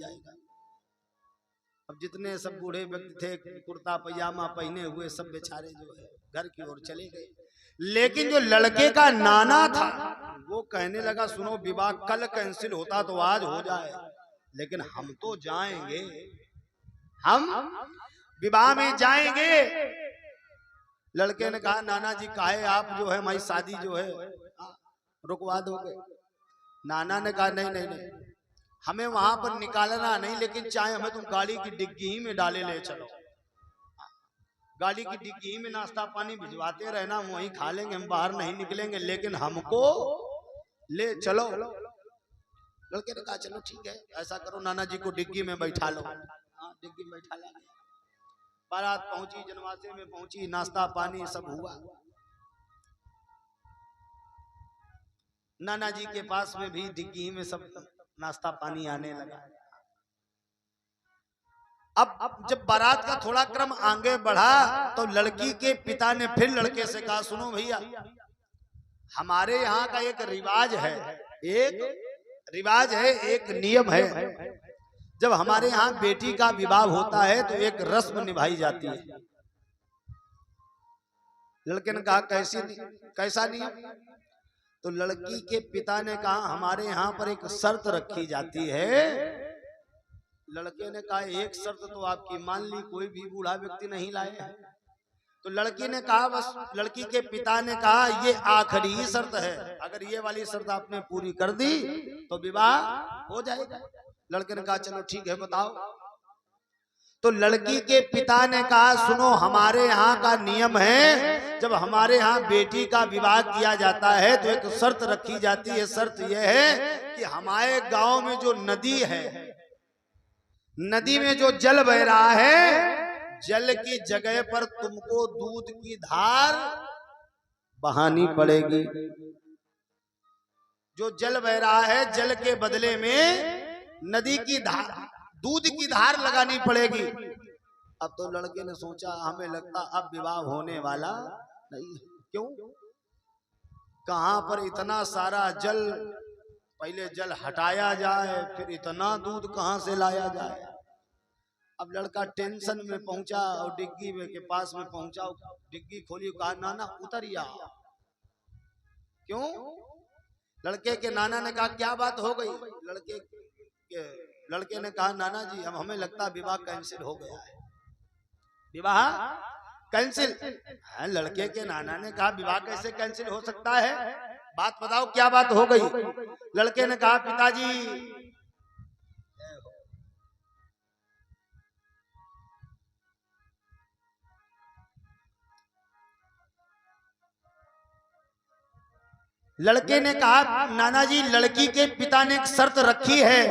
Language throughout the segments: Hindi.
जाएगा। अब जितने सब बूढ़े व्यक्ति थे कुर्ता पजामा पहने हुए सब बेचारे जो है घर की ओर चले गए। लेकिन जो लड़के का नाना था वो कहने लगा सुनो विवाह कल कैंसिल होता तो आज हो जाए, लेकिन हम तो जाएंगे, हम विवाह में जाएंगे। लड़के ने कहा नाना जी काहे आप जो है हमारी शादी जो है रुकवा दोगे? नाना ने कहा नहीं नहीं नहीं, हमें वहां पर निकालना नहीं, लेकिन चाहे हमें तुम गाड़ी की डिग्गी ही में डाले ले चलो, गाड़ी की डिग्गी में नाश्ता पानी भिजवाते रहना, हम वहीं खा लेंगे, हम बाहर नहीं निकलेंगे, लेकिन हमको ले चलो। लड़के ने कहा चलो ठीक है ऐसा करो नाना जी को डिग्गी में बैठा लो। डिग्गी में बैठा लिया, बारात पहुंची, जनवासे में पहुंची, नाश्ता पानी सब हुआ। नाना जी के पास में भी डिग्गी में सब नाश्ता पानी आने लगा। अब जब बारात का थोड़ा क्रम आगे बढ़ा तो लड़की के पिता ने फिर लड़के से कहा सुनो भैया हमारे यहाँ का एक रिवाज है, एक रिवाज है, एक नियम है, जब हमारे यहाँ बेटी का विवाह होता है तो एक रस्म निभाई जाती है। लड़के ने कहा कैसा नियम? तो लड़की के पिता ने कहा हमारे यहाँ पर एक शर्त रखी जाती है। लड़के ने कहा एक शर्त तो आपकी मान ली, कोई भी बूढ़ा व्यक्ति नहीं लाए है। तो लड़की ने कहा बस, लड़की के पिता ने कहा ये आखिरी ही शर्त है, अगर ये वाली शर्त आपने पूरी कर दी तो विवाह हो जाएगा। लड़के ने कहा चलो ठीक है बताओ। तो लड़की के पिता ने कहा सुनो हमारे यहाँ का नियम है, जब हमारे यहाँ बेटी का विवाह किया जाता है तो एक शर्त रखी जाती है। शर्त यह है कि हमारे गांव में जो नदी है, नदी में जो जल बह रहा है, जल की जगह पर तुमको दूध की धार बहानी पड़ेगी। जो जल बह रहा है जल के बदले में नदी की धार, दूध की धार लगानी पड़ेगी। अब तो लड़के ने सोचा हमें लगता अब विवाह होने वाला नहीं। क्यों? कहां पर इतना सारा जल, पहले जल हटाया जाए फिर इतना दूध कहां से लाया जाए। अब लड़का टेंशन में पहुंचा और डिग्गी में के पास में पहुंचा, डिग्गी खोली, कहा नाना उतरिया। क्यों? लड़के के नाना ने कहा क्या बात हो गई? लड़के ने कहा नाना जी अब हमें लगता विवाह कैंसिल हो गया है। विवाह कैंसिल? लड़के के नाना ने कहा विवाह कैसे कैंसिल हो सकता है, बात बताओ क्या बात हो गई? लड़के ने कहा पिताजी लड़के ने कहा नाना जी लड़की के पिता ने एक शर्त रखी है।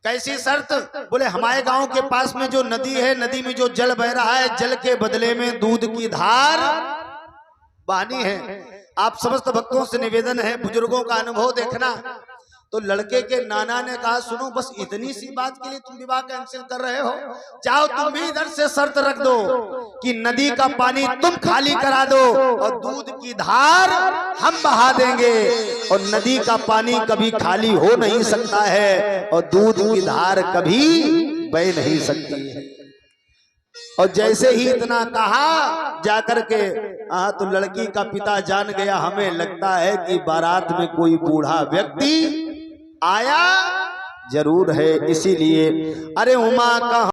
कैसी शर्त? बोले हमारे गांव के पास में जो नदी है, नदी में जो जल बह रहा है, जल के बदले में दूध की धार बहानी है। आप समस्त भक्तों से निवेदन है, बुजुर्गों का अनुभव देखना। तो लड़के के नाना ने कहा सुनो बस इतनी सी बात के लिए तुम विवाह कैंसिल कर रहे हो, जाओ तुम भी इधर से शर्त रख दो कि नदी का पानी तुम खाली करा दो और दूध की धार हम बहा देंगे। और नदी का पानी कभी खाली हो नहीं सकता है और दूध की धार कभी बह नहीं सकती है। और जैसे ही इतना कहा जाकर के तो लड़की का पिता जान गया हमें लगता है कि बारात में कोई बूढ़ा व्यक्ति आया जरूर है, इसीलिए अरे उमा का